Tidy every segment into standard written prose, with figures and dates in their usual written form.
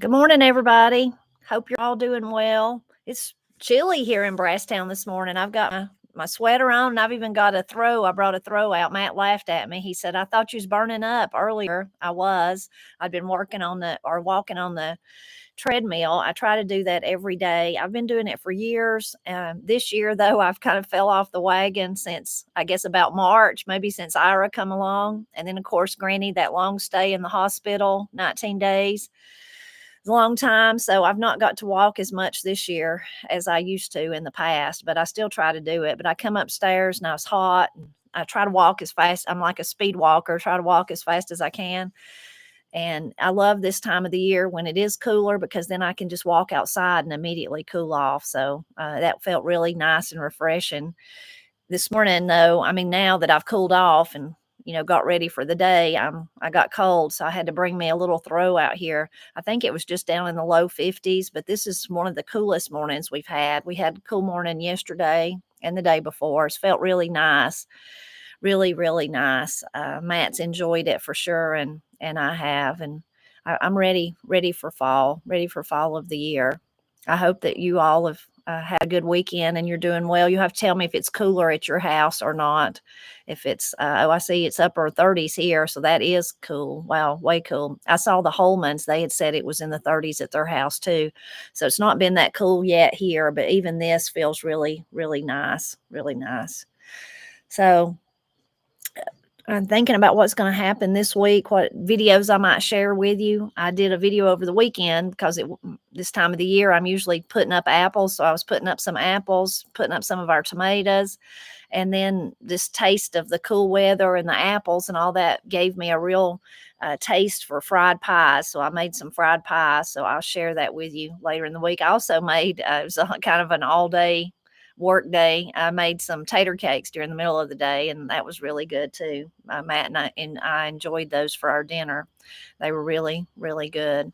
Good morning, everybody. Hope you're all doing well. It's chilly here in Brasstown this morning. I've got my sweater on, and I've even got a throw. I brought a throw out. Matt laughed at me. He said, "I thought you was burning up earlier." I was. I'd been walking on the treadmill. I try to do that every day. I've been doing it for years. This year, though, I've kind of fell off the wagon since, I guess, about March, maybe since Ira come along. And then, of course, Granny, that long stay in the hospital, 19 days. It's a long time, so I've not got to walk as much this year as I used to in the past, but I still try to do it. But I come upstairs and I was hot, and I try to walk as fast. I'm like a speed walker, try to walk as fast as I can. And I love this time of the year when it is cooler because then I can just walk outside and immediately cool off. So that felt really nice and refreshing. This morning, though, I mean, now that I've cooled off and got ready for the day, I got cold, so I had to bring me a little throw out here. I think it was just down in the low 50s, but this is one of the coolest mornings we've had. We had a cool morning yesterday and the day before. It's felt really nice, really, really nice. Matt's enjoyed it for sure, and I have, and I'm ready for fall of the year. I hope that you all have had a good weekend and you're doing well. You have to tell me if it's cooler at your house or not. If it's, I see it's upper 30s here, so that is cool. Wow, way cool. I saw the Holmans. They had said it was in the 30s at their house too. So it's not been that cool yet here, but even this feels really, really nice, really nice. So I'm thinking about what's going to happen this week, what videos I might share with you. I did a video over the weekend because this time of the year, I'm usually putting up apples. So I was putting up some apples, putting up some of our tomatoes. And then this taste of the cool weather and the apples and all that gave me a real taste for fried pies. So I made some fried pies. So I'll share that with you later in the week. I also made, it was kind of an all-day work day. I made some tater cakes during the middle of the day, and that was really good too. Matt and I enjoyed those for our dinner. They were really, really good.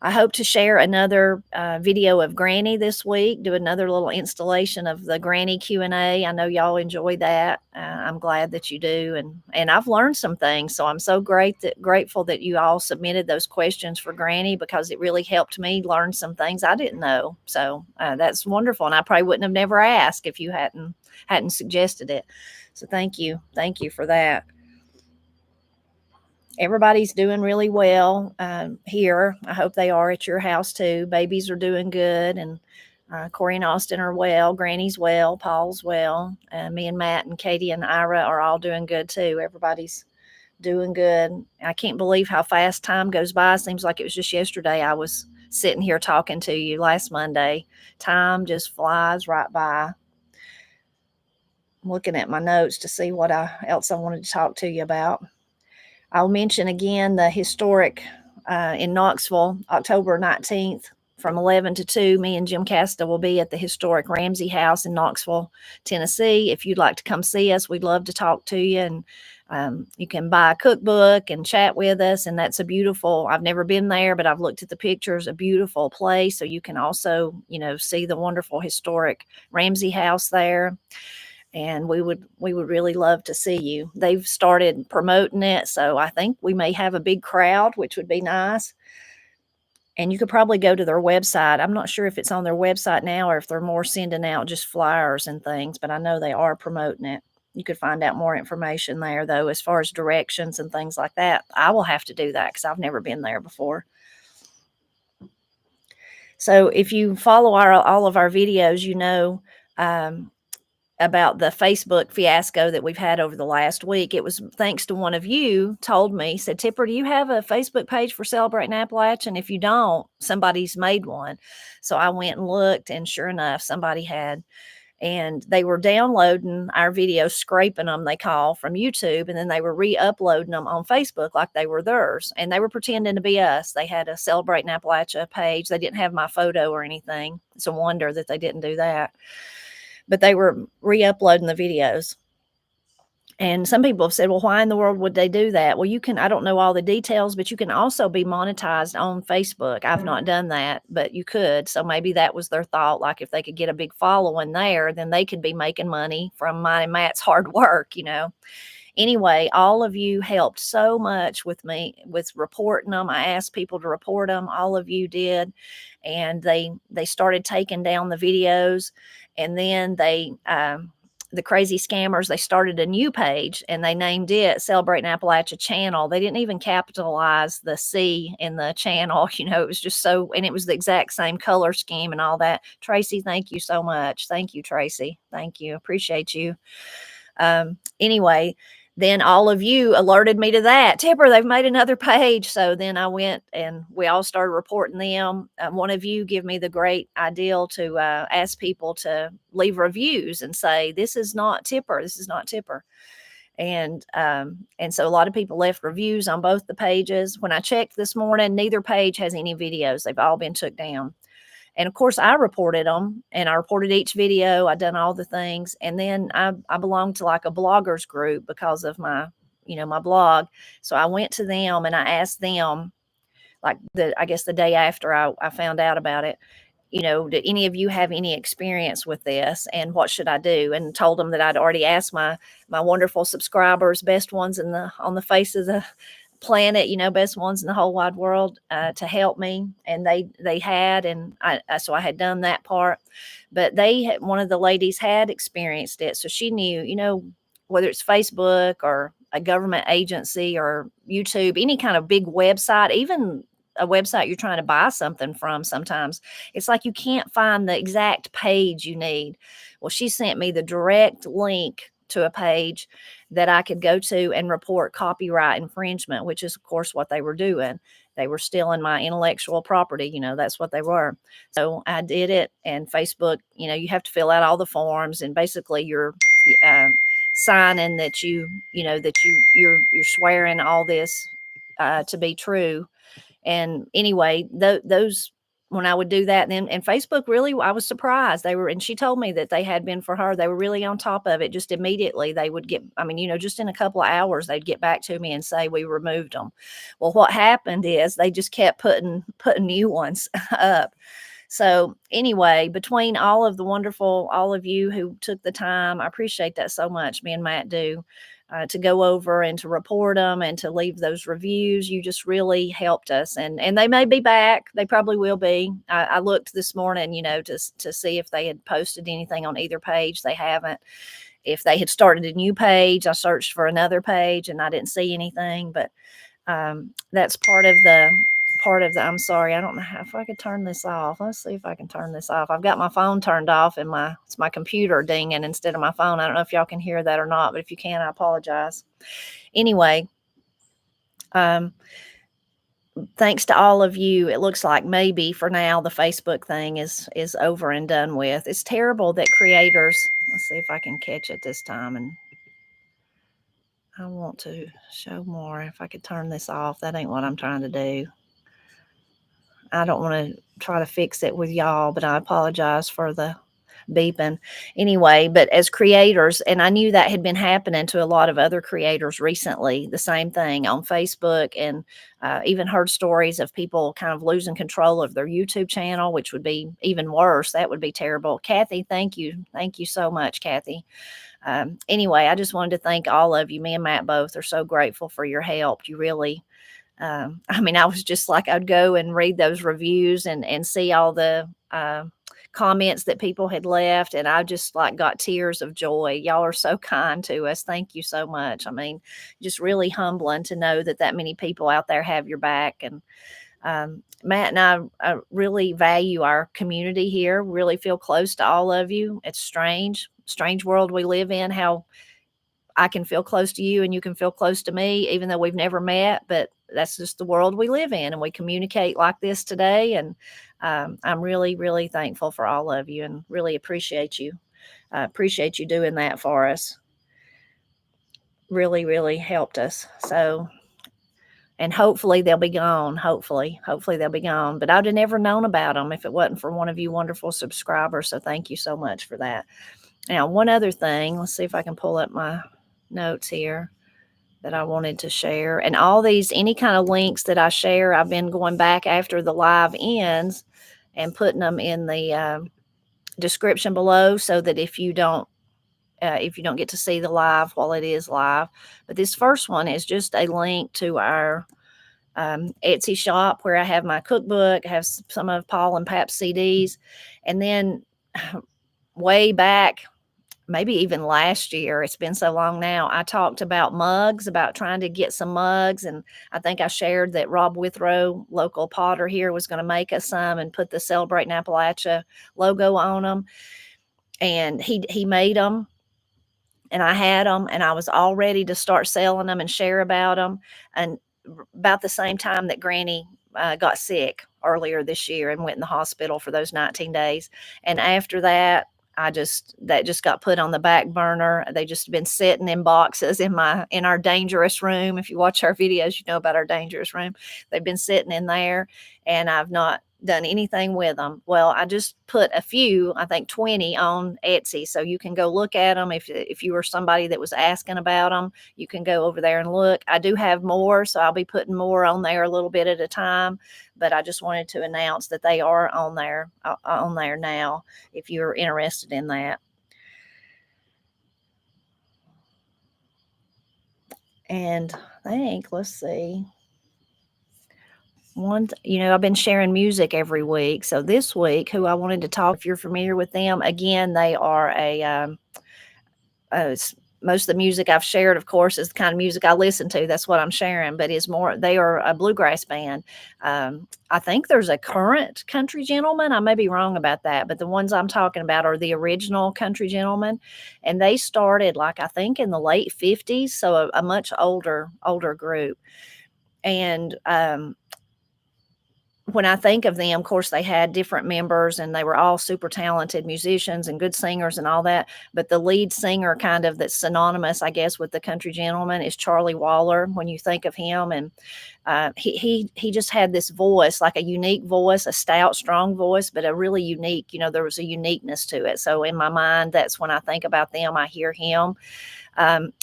I hope to share another video of Granny this week, do another little installation of the Granny Q&A. I know y'all enjoy that. I'm glad that you do. And I've learned some things. So I'm so grateful that you all submitted those questions for Granny because it really helped me learn some things I didn't know. So that's wonderful. And I probably wouldn't have never asked if you hadn't suggested it. So thank you. Thank you for that. Everybody's doing really well here. I hope they are at your house too. Babies are doing good, and Corey and Austin are well. Granny's well. Paul's well. Me and Matt and Katie and Ira are all doing good too. Everybody's doing good. I can't believe how fast time goes by. Seems like it was just yesterday I was sitting here talking to you last Monday. Time just flies right by. I'm looking at my notes to see what else I wanted to talk to you about. I'll mention again the historic in Knoxville, October 19th from 11 to 2. Me and Jim Casta will be at the historic Ramsey House in Knoxville, Tennessee. If you'd like to come see us, we'd love to talk to you. And you can buy a cookbook and chat with us. And that's I've never been there, but I've looked at the pictures, a beautiful place. So you can also, see the wonderful historic Ramsey House there. And we would really love to see you. They've started promoting it, so I think we may have a big crowd, which would be nice. And you could probably go to their website. I'm not sure if it's on their website now or if they're more sending out just flyers and things, but I know they are promoting it. You could find out more information there, though, as far as directions and things like that. I will have to do that because I've never been there before. So if you follow all of our videos, about the Facebook fiasco that we've had over the last week. It was thanks to one of you said, Tipper, do you have a Facebook page for Celebrating Appalachia? And if you don't, somebody's made one. So I went and looked, and sure enough, somebody had. And they were downloading our videos, scraping them, they call, from YouTube, and then they were re-uploading them on Facebook like they were theirs. And they were pretending to be us. They had a Celebrating Appalachia page. They didn't have my photo or anything. It's a wonder that they didn't do that. But they were re-uploading the videos. And some people have said, well, why in the world would they do that? Well, I don't know all the details, but you can also be monetized on Facebook. I've not done that, but you could. So maybe that was their thought. Like if they could get a big following there, then they could be making money from mine and Matt's hard work, Anyway, all of you helped so much with me with reporting them. I asked people to report them. All of you did. And they started taking down the videos. And then the crazy scammers, they started a new page and they named it Celebrating Appalachia Channel. They didn't even capitalize the C in the channel. It was just so, and it was the exact same color scheme and all that. Tracy, thank you so much. Thank you, Tracy. Thank you. Appreciate you. Anyway, then all of you alerted me to that. Tipper, they've made another page. So then I went and we all started reporting them. One of you gave me the great idea to ask people to leave reviews and say, this is not Tipper. This is not Tipper. And so a lot of people left reviews on both the pages. When I checked this morning, neither page has any videos. They've all been took down. And of course, I reported them, and I reported each video. I done all the things. And then I belong to like a bloggers group because of my blog. So I went to them and I asked them, like I guess the day after I found out about it, did any of you have any experience with this, and what should I do? And told them that I'd already asked my wonderful subscribers, best ones on the face of the planet, best ones in the whole wide world, to help me. And they had, and so I had done that part. But one of the ladies had experienced it, so she knew, whether it's Facebook or a government agency or YouTube, any kind of big website, even a website you're trying to buy something from, sometimes it's like you can't find the exact page you need. Well, she sent me the direct link to a page that I could go to and report copyright infringement, which is, of course, what they were doing. They were stealing my intellectual property. That's what they were. So I did it. And Facebook, you have to fill out all the forms, and basically you're signing that you're swearing all this to be true. And anyway, those, when I would do that, and Facebook really, I was surprised. And she told me that they had been, for her, they were really on top of it. Just immediately they would get, just in a couple of hours, they'd get back to me and say, we removed them. Well, what happened is they just kept putting new ones up. So anyway, between all of you who took the time, I appreciate that so much. Me and Matt do. To go over and to report them and to leave those reviews. You just really helped us. And they may be back. They probably will be. I looked this morning, to see if they had posted anything on either page. They haven't. If they had started a new page, I searched for another page and I didn't see anything. But that's part of the, I'm sorry, I don't know if I could turn this off. Let's see if I can turn this off. I've got my phone turned off and it's my computer dinging instead of my phone. I don't know if y'all can hear that or not, but if you can, I apologize. Anyway, thanks to all of you. It looks like maybe for now the Facebook thing is over and done with. It's terrible that creators, let's see if I can catch it this time, and I want to show more. If I could turn this off, that ain't what I'm trying to do. I don't want to try to fix it with y'all, but I apologize for the beeping. Anyway, but as creators, and I knew that had been happening to a lot of other creators recently, the same thing on Facebook, and even heard stories of people kind of losing control of their YouTube channel, which would be even worse. That would be terrible. Kathy, thank you. Thank you so much, Kathy. Anyway, I just wanted to thank all of you. Me and Matt both are so grateful for your help. You really, I was just like, I'd go and read those reviews and see all the comments that people had left. And I just like got tears of joy. Y'all are so kind to us. Thank you so much. Just really humbling to know that many people out there have your back. And Matt and I really value our community here, really feel close to all of you. It's strange world we live in, how I can feel close to you and you can feel close to me, even though we've never met, but that's just the world we live in, and we communicate like this today. And I'm really, really thankful for all of you and really appreciate you. Appreciate you doing that for us. Really, really helped us. So, and hopefully they'll be gone. Hopefully they'll be gone. But I'd have never known about them if it wasn't for one of you wonderful subscribers. So thank you so much for that. Now, one other thing, let's see if I can pull up my notes here that I wanted to share. And all these, any kind of links that I share, I've been going back after the live ends and putting them in the description below, so that if you don't if you don't get to see the live while it is live. But this first one is just a link to our Etsy shop where I have my cookbook, I have some of Paul and Pap's CDs. And then way back, maybe even last year, it's been so long now, I talked about mugs, about trying to get some mugs. And I think I shared that Rob Withrow, local potter here, was going to make us some and put the Celebrating Appalachia logo on them. And he made them, and I had them, and I was all ready to start selling them and share about them. And about the same time that Granny got sick earlier this year and went in the hospital for those 19 days. And after that, that just got put on the back burner. They just been sitting in boxes in our dangerous room. If you watch our videos, you know about our dangerous room. They've been sitting in there, and I've not done anything with them. Well, I just put a few, I think 20 on Etsy, so you can go look at them. If you were somebody that was asking about them, you can go over there and look. I do have more, so I'll be putting more on there a little bit at a time, but I just wanted to announce that they are on there now if you're interested in that. And I think, let's see, I've been sharing music every week. So this week, who I wanted to talk, if you're familiar with them, again, they are most of the music I've shared, of course, is the kind of music I listen to. That's what I'm sharing, but they are a bluegrass band. I think there's a current country gentleman. I may be wrong about that, but the ones I'm talking about are the original country gentleman. And they started, like, I think in the late 50s. So a much older group. And, when I think of them, of course, they had different members, and they were all super talented musicians and good singers and all that. But the lead singer, kind of, that's synonymous, I guess, with the country gentleman, is Charlie Waller. When you think of him, and he just had this voice, like a unique voice, a stout, strong voice, but a really unique. There was a uniqueness to it. So in my mind, that's when I think about them, I hear him.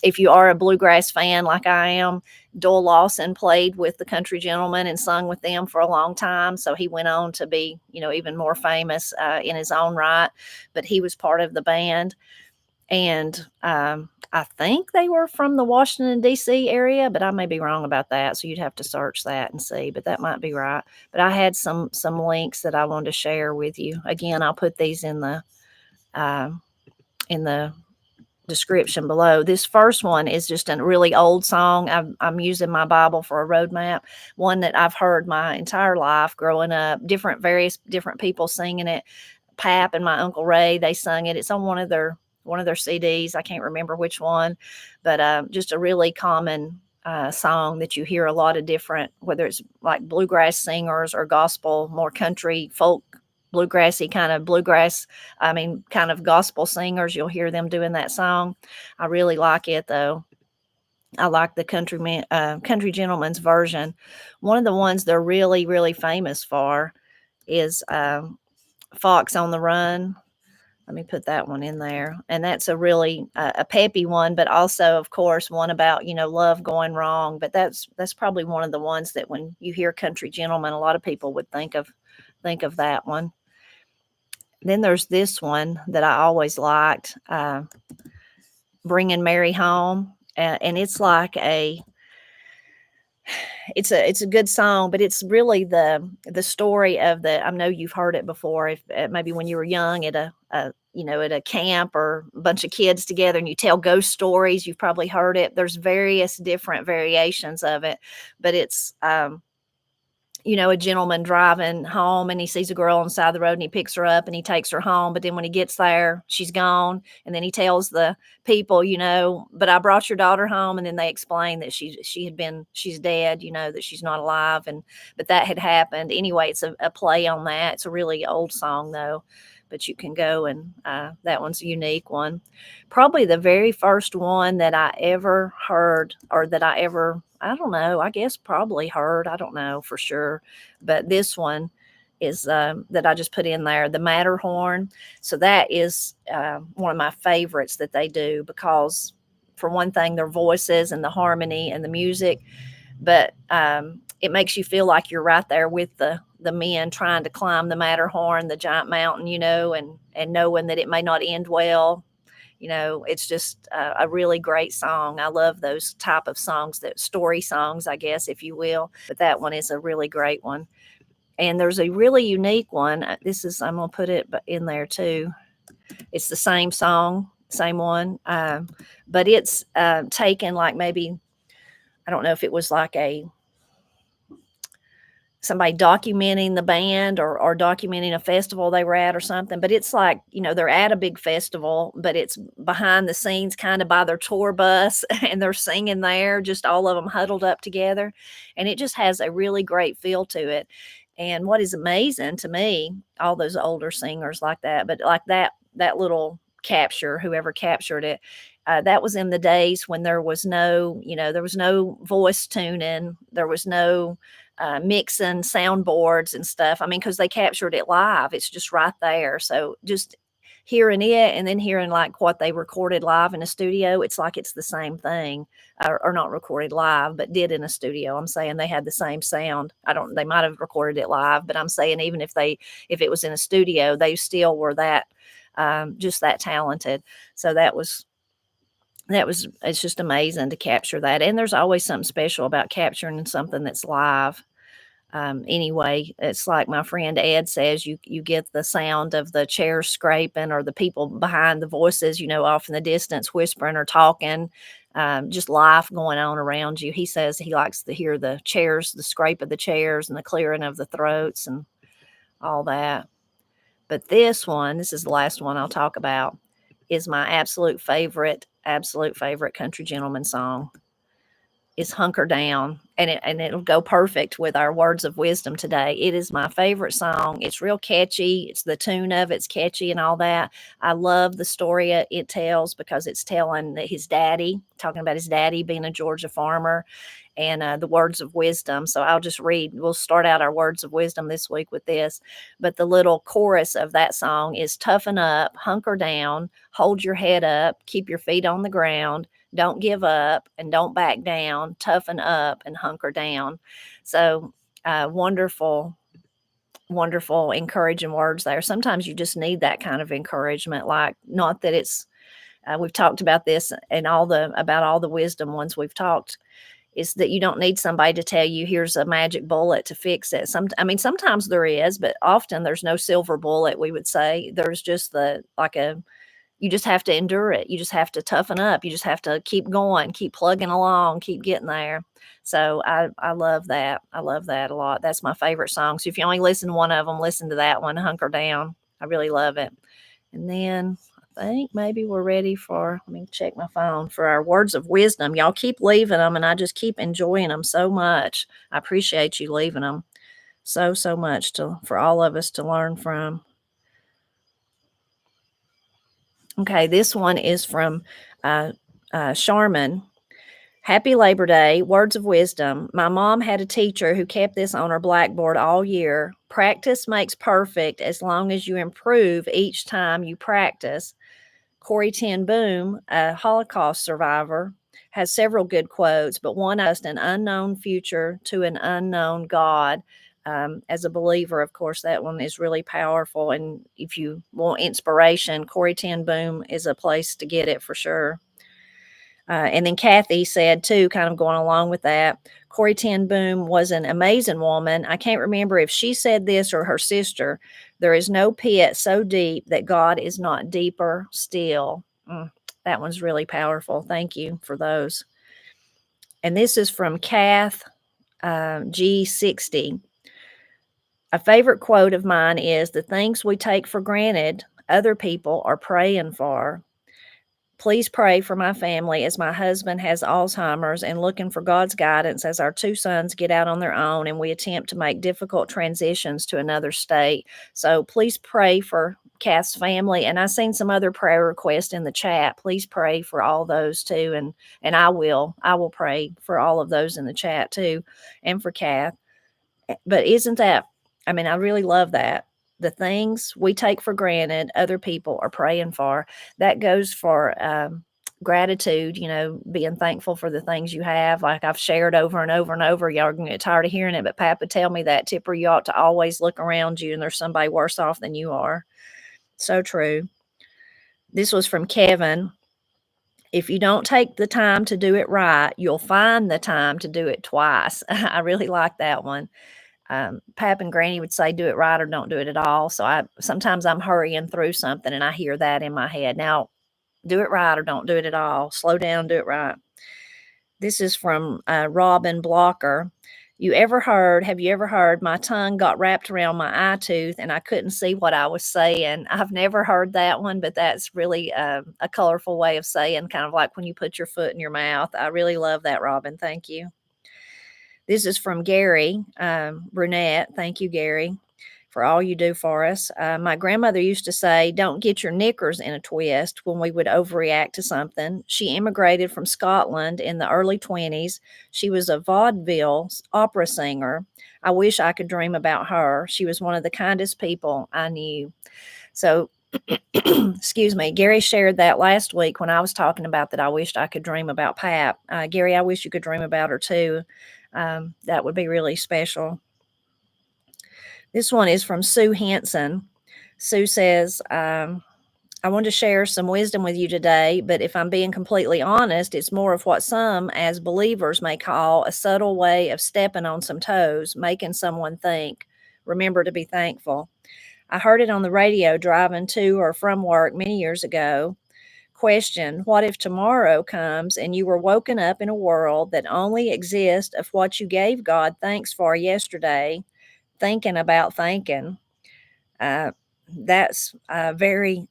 If you are a bluegrass fan like I am, Doyle Lawson played with the country gentleman and sung with them for a long time. So he went on to be, even more famous in his own right. But he was part of the band. And I think they were from the Washington, D.C. area, but I may be wrong about that. So you'd have to search that and see, but that might be right. But I had some links that I wanted to share with you. Again, I'll put these in the description below. This first one is just a really old song. I'm using my Bible for a roadmap, one that I've heard my entire life growing up, various different people singing it. Pap and my Uncle Ray, they sung it. It's on one of their CDs. I can't remember which one, but just a really common song that you hear a lot of different, whether it's like bluegrass singers or gospel, more country, folk, bluegrassy kind of gospel singers. You'll hear them doing that song. I really like it, though. I like the country gentleman's version. One of the ones they're really, really famous for is Fox on the Run. Let me put that one in there. And that's a really a peppy one, but also, of course, one about, love going wrong. But that's probably one of the ones that when you hear country gentleman, a lot of people would think of that one. Then there's this one that I always liked, Bringing Mary Home. And it's like it's a good song, but it's really the story of I know you've heard it before, if maybe when you were young at a camp or a bunch of kids together and you tell ghost stories, you've probably heard it. There's various different variations of it, but it's a gentleman driving home, and he sees a girl on the side of the road, and he picks her up and he takes her home. But then when he gets there, she's gone. And then he tells the people, but I brought your daughter home. And then they explain that she's dead, that she's not alive. But that had happened. Anyway, it's a play on that. It's a really old song, though. But you can go, and that one's a unique one. Probably the very first one that I ever heard, or that I don't know, I guess probably heard, I don't know for sure. But this one is that I just put in there, the Matterhorn. So that is one of my favorites that they do, because for one thing, their voices and the harmony and the music, but it makes you feel like you're right there with the men trying to climb the Matterhorn, the giant mountain, and knowing that it may not end well. It's just a really great song. I love those type of songs, that story songs, I guess, if you will. But that one is a really great one. And there's a really unique one. I'm going to put it in there too. It's the same song, same one, but it's taken like maybe, I don't know if it was like somebody documenting the band or documenting a festival they were at or something. But it's like, they're at a big festival, but it's behind the scenes kind of by their tour bus and they're singing there, just all of them huddled up together. And it just has a really great feel to it. And what is amazing to me, all those older singers like that, but like that little capture, whoever captured it, that was in the days when there was no voice tuning, there was no mixing soundboards and stuff. I mean, because they captured it live, it's just right there. So just hearing it and then hearing like what they recorded live in a studio, it's like it's the same thing, or not recorded live, but did in a studio. I'm saying they had the same sound. They might have recorded it live, but I'm saying even if it was in a studio, they still were that just that talented. So it's just amazing to capture that. And there's always something special about capturing something that's live. Anyway, it's like my friend Ed says, you get the sound of the chairs scraping or the people behind the voices, off in the distance whispering or talking, just life going on around you. He says he likes to hear the chairs, the scrape of the chairs and the clearing of the throats and all that. But this is the last one I'll talk about, is my absolute favorite country gentleman song, is Hunker Down. And it'll go perfect with our words of wisdom today. It is my favorite song. It's real catchy. It's the tune of it's catchy and all that. I love the story it tells, because it's telling talking about his daddy being a Georgia farmer, and the words of wisdom. So I'll just read. We'll start out our words of wisdom this week with this. But the little chorus of that song is: toughen up, hunker down, hold your head up, keep your feet on the ground, don't give up and don't back down, toughen up and hunker down. So wonderful, wonderful, encouraging words there. Sometimes you just need that kind of encouragement. Like, not that it's, we've talked about this and about all the wisdom ones we've talked, is that you don't need somebody to tell you here's a magic bullet to fix it. Sometimes there is, but often there's no silver bullet, we would say. There's just you just have to endure it. You just have to toughen up. You just have to keep going, keep plugging along, keep getting there. So I love that. I love that a lot. That's my favorite song. So if you only listen to one of them, listen to that one, Hunker Down. I really love it. And then I think maybe we're ready let me check my phone, for our words of wisdom. Y'all keep leaving them, and I just keep enjoying them so much. I appreciate you leaving them so much for all of us to learn from. Okay, this one is from Charmin. Happy Labor Day, words of wisdom. My mom had a teacher who kept this on her blackboard all year. Practice makes perfect as long as you improve each time you practice. Corrie ten Boom, a Holocaust survivor, has several good quotes, but one is an unknown future to an unknown God. As a believer, of course, that one is really powerful. And if you want inspiration, Corrie ten Boom is a place to get it for sure. And then Kathy said, too, kind of going along with that, Corrie ten Boom was an amazing woman. I can't remember if she said this or her sister. There is no pit so deep that God is not deeper still. That one's really powerful. Thank you for those. And this is from Kath G60. A favorite quote of mine is, the things we take for granted, other people are praying for. Please pray for my family, as my husband has Alzheimer's, and looking for God's guidance as our two sons get out on their own and we attempt to make difficult transitions to another state. So please pray for Kath's family. And I've seen some other prayer requests in the chat. Please pray for all those too. And I will pray for all of those in the chat too, and for Kath. But isn't that, I really love that. The things we take for granted, other people are praying for. That goes for gratitude, being thankful for the things you have. Like I've shared over and over and over. Y'all are going to get tired of hearing it, but Papa tell me that, Tipper, you ought to always look around you and there's somebody worse off than you are. So true. This was from Kevin. If you don't take the time to do it right, you'll find the time to do it twice. I really like that one. Pap and Granny would say, do it right or don't do it at all. So sometimes I'm hurrying through something and I hear that in my head. Now, do it right or don't do it at all. Slow down, do it right. This is from Robin Blocker. Have you ever heard my tongue got wrapped around my eye tooth and I couldn't see what I was saying? I've never heard that one, but that's really a colorful way of saying, kind of like when you put your foot in your mouth. I really love that, Robin. Thank you. This is from Gary Brunette. Thank you, Gary, for all you do for us. My grandmother used to say, don't get your knickers in a twist when we would overreact to something. She immigrated from Scotland in the early 20s. She was a vaudeville opera singer. I wish I could dream about her. She was one of the kindest people I knew. So, excuse me, Gary shared that last week when I was talking about that I wished I could dream about Pap. Gary, I wish you could dream about her too. That would be really special. This one is from Sue Hanson. Sue says, I want to share some wisdom with you today, but if I'm being completely honest, it's more of what some as believers may call a subtle way of stepping on some toes, making someone think. Remember to be thankful. I heard it on the radio driving to or from work many years ago. Question: what if tomorrow comes and you were woken up in a world that only exists of what you gave God thanks for yesterday? Thinking about thanking. Uh, that's very,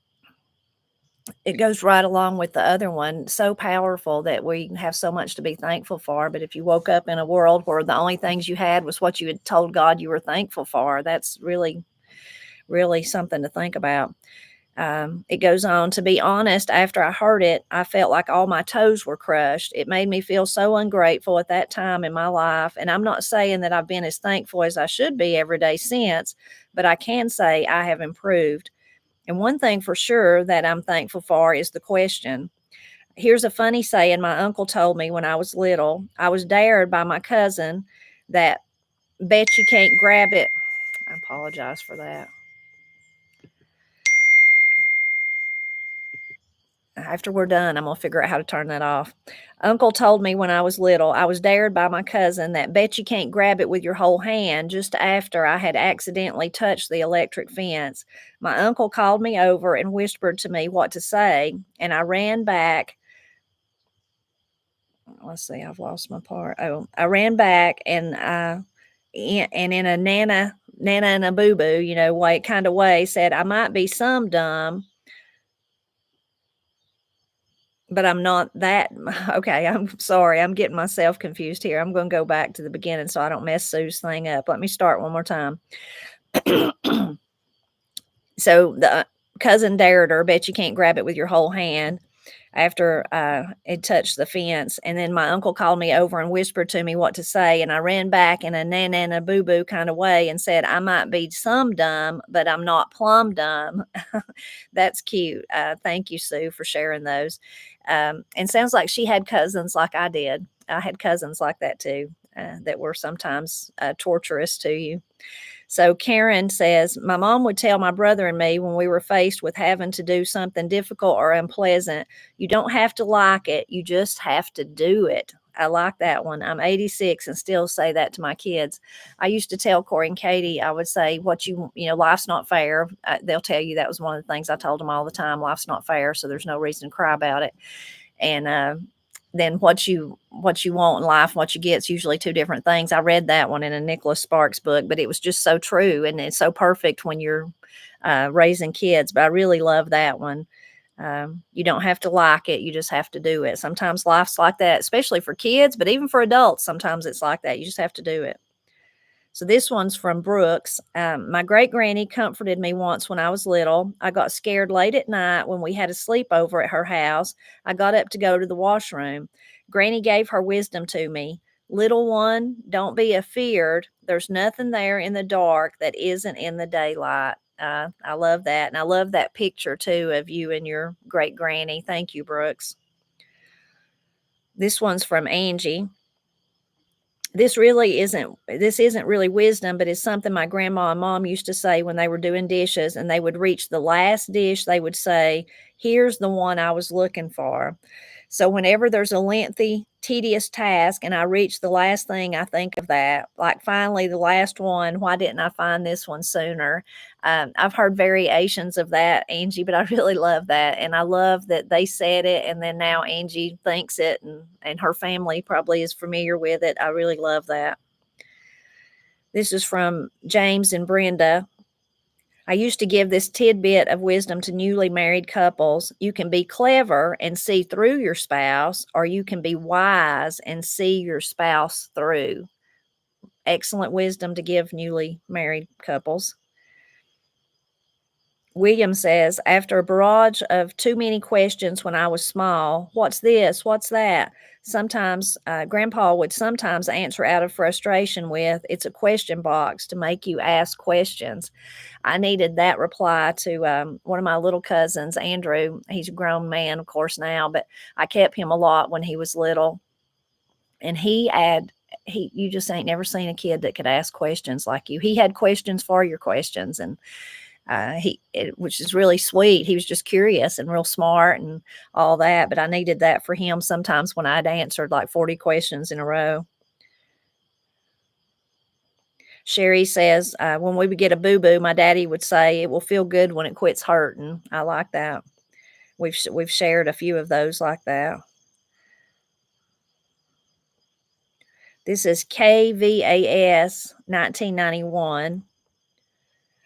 it goes right along with the other one. So powerful that we have so much to be thankful for. But if you woke up in a world where the only things you had was what you had told God you were thankful for, that's really, really something to think about. It goes on, to be honest, after I heard it, I felt like all my toes were crushed. It made me feel so ungrateful at that time in my life. And I'm not saying that I've been as thankful as I should be every day since, but I can say I have improved. And one thing for sure that I'm thankful for is the question. Here's a funny saying my uncle told me when I was little. I was dared by my cousin that bet you can't grab it. I apologize for that. After we're done, I'm going to figure out how to turn that off. Uncle told me when I was little, I was dared by my cousin that bet you can't grab it with your whole hand just after I had accidentally touched the electric fence. My uncle called me over and whispered to me what to say, and I ran back. Let's see, I've lost my part. Oh, I ran back and in a nana and a boo boo, way kind of way, said I might be some dumb, but I'm not that. Okay, I'm sorry. I'm getting myself confused here. I'm going to go back to the beginning so I don't mess Sue's thing up. Let me start one more time. So the cousin dared her, bet you can't grab it with your whole hand after it touched the fence. And then my uncle called me over and whispered to me what to say. And I ran back in a nana and a boo boo kind of way and said, I might be some dumb, but I'm not plumb dumb. That's cute. Thank you, Sue, for sharing those. And sounds like she had cousins like I did. I had cousins like that too, that were sometimes torturous to you. So Karen says, my mom would tell my brother and me when we were faced with having to do something difficult or unpleasant, you don't have to like it, you just have to do it. I like that one. I'm 86 and still say that to my kids. I used to tell Corey and Katie, I would say, life's not fair. They'll tell you that was one of the things I told them all the time. Life's not fair, so there's no reason to cry about it. And then what you want in life, what you get is usually two different things. I read that one in a Nicholas Sparks book, but it was just so true, and it's so perfect when you're raising kids. But I really love that one. You don't have to like it, you just have to do it. Sometimes life's like that, especially for kids, but even for adults, sometimes it's like that. You just have to do it. So this one's from Brooks. My great granny comforted me once when I was little. I got scared late at night when we had a sleepover at her house. I got up to go to the washroom. Granny gave her wisdom to me. Little one, don't be afeared. There's nothing there in the dark that isn't in the daylight. I love that. And I love that picture too of you and your great granny. Thank you, Brooks. This one's from Angie. this isn't really wisdom, but it's something my grandma and mom used to say when they were doing dishes, and they would reach the last dish, they would say, "Here's the one I was looking for." So whenever there's a lengthy, tedious task and I reach the last thing, I think of that. Like, finally, the last one, why didn't I find this one sooner? I've heard variations of that, Angie, but I really love that. And I love that they said it, and then now Angie thinks it, and her family probably is familiar with it. I really love that. This is from James and Brenda. I used to give this tidbit of wisdom to newly married couples. You can be clever and see through your spouse, or you can be wise and see your spouse through. Excellent wisdom to give newly married couples. William says, after a barrage of too many questions when I was small, what's this? What's that? Sometimes Grandpa would sometimes answer out of frustration with, it's a question box to make you ask questions. I needed that reply to one of my little cousins, Andrew. He's a grown man, of course, now, but I kept him a lot when he was little. And you just ain't never seen a kid that could ask questions like you. He had questions for your questions, and which is really sweet. He was just curious and real smart and all that. But I needed that for him sometimes when I'd answered like 40 questions in a row. Sherry says, when we would get a boo-boo, my daddy would say, it will feel good when it quits hurting. I like that. We've shared a few of those like that. This is KVAS 1991.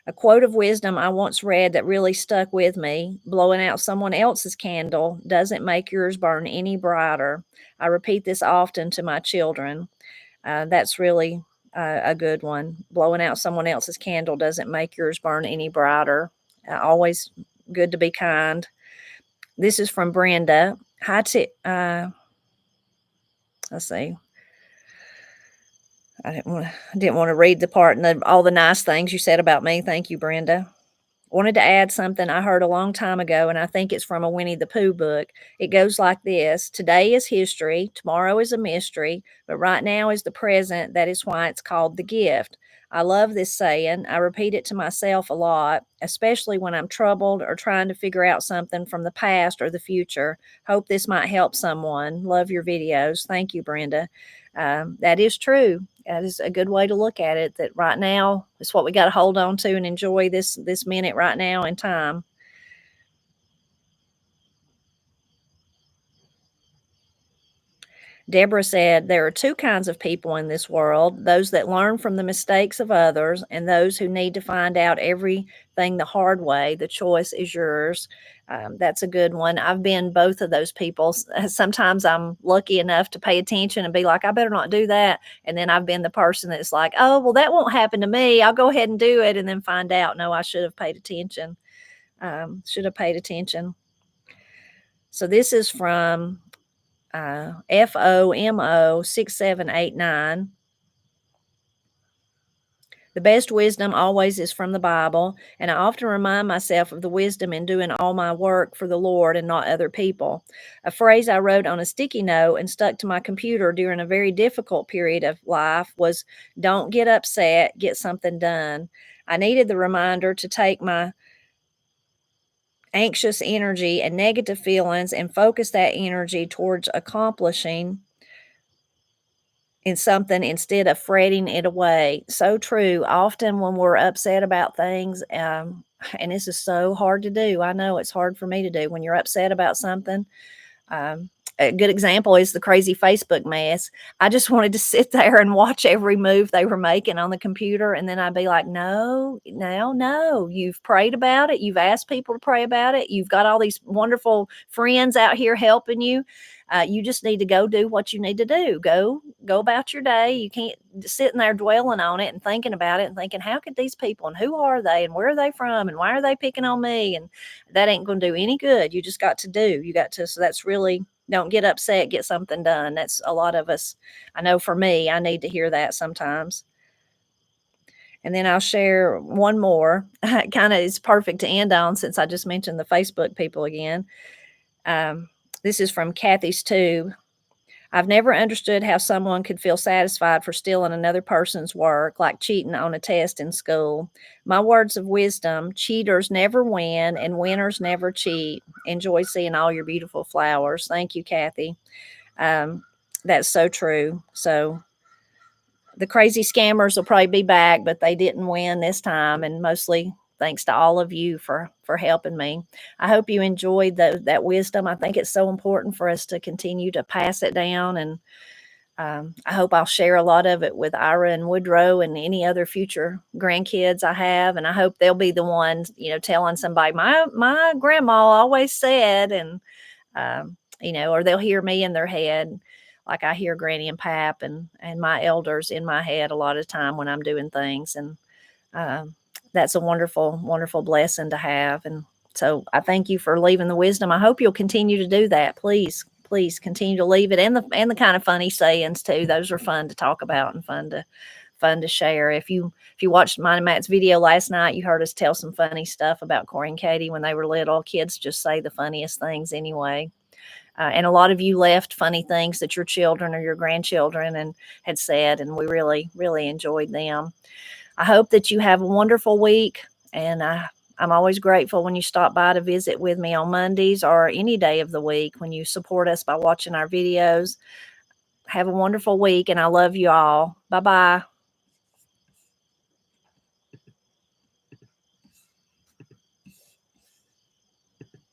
A quote of wisdom I once read that really stuck with me: blowing out someone else's candle doesn't make yours burn any brighter. I repeat this often to my children. That's really a good one. Blowing out someone else's candle doesn't make yours burn any brighter. Always good to be kind. This is from Brenda. Let's see. I didn't want to read the part and all the nice things you said about me. Thank you, Brenda. Wanted to add something I heard a long time ago, and I think it's from a Winnie the Pooh book. It goes like this: today is history, tomorrow is a mystery, but right now is the present. That is why it's called the gift. I love this saying. I repeat it to myself a lot, especially when I'm troubled or trying to figure out something from the past or the future. Hope this might help someone. Love your videos. Thank you, Brenda. That is true. That is a good way to look at it, that right now is what we got to hold on to and enjoy this minute right now in time. Deborah said, there are two kinds of people in this world: those that learn from the mistakes of others, and those who need to find out everything the hard way. The choice is yours. That's a good one. I've been both of those people. Sometimes I'm lucky enough to pay attention and be like, I better not do that. And then I've been the person that's like, oh, well, that won't happen to me. I'll go ahead and do it. And then find out, no, I should have paid attention. So this is from FOMO 6789. The best wisdom always is from the Bible, and I often remind myself of the wisdom in doing all my work for the Lord and not other people. A phrase I wrote on a sticky note and stuck to my computer during a very difficult period of life was, don't get upset, get something done. I needed the reminder to take my anxious energy and negative feelings and focus that energy towards accomplishing in something instead of fretting it away. So true. Often when we're upset about things, and this is so hard to do. I know it's hard for me to do when you're upset about something. A good example is the crazy Facebook mess. I just wanted to sit there and watch every move they were making on the computer. And then I'd be like, no, you've prayed about it. You've asked people to pray about it. You've got all these wonderful friends out here helping you. You just need to go do what you need to do. Go about your day. You can't sitting there dwelling on it and thinking about it and thinking, how could these people, and who are they, and where are they from, and why are they picking on me? And that ain't going to do any good. You just got to do. So that's really, don't get upset, get something done. That's a lot of us. I know for me, I need to hear that sometimes. And then I'll share one more. Kind of is perfect to end on, since I just mentioned the Facebook people again. This is from Kathy's Tube. I've never understood how someone could feel satisfied for stealing another person's work, like cheating on a test in school. My words of wisdom: cheaters never win and winners never cheat. Enjoy seeing all your beautiful flowers. Thank you, Kathy. Um, that's so true. So the crazy scammers will probably be back, but they didn't win this time, and mostly thanks to all of you for helping me. I hope you enjoyed that wisdom. I think it's so important for us to continue to pass it down, and I hope I'll share a lot of it with Ira and Woodrow and any other future grandkids I have, and I hope they'll be the ones, telling somebody my grandma always said, and or they'll hear me in their head, like I hear Granny and Pap and my elders in my head a lot of time when I'm doing things, and um, that's a wonderful, wonderful blessing to have. And so I thank you for leaving the wisdom. I hope you'll continue to do that. Please, please continue to leave it, and the kind of funny sayings too. Those are fun to talk about and fun to share. If you watched mine and Matt's video last night, you heard us tell some funny stuff about Corey and Katie when they were little. Kids just say the funniest things anyway. And a lot of you left funny things that your children or your grandchildren and had said, and we really, really enjoyed them. I hope that you have a wonderful week, and I'm always grateful when you stop by to visit with me on Mondays or any day of the week when you support us by watching our videos. Have a wonderful week, and I love you all. Bye-bye.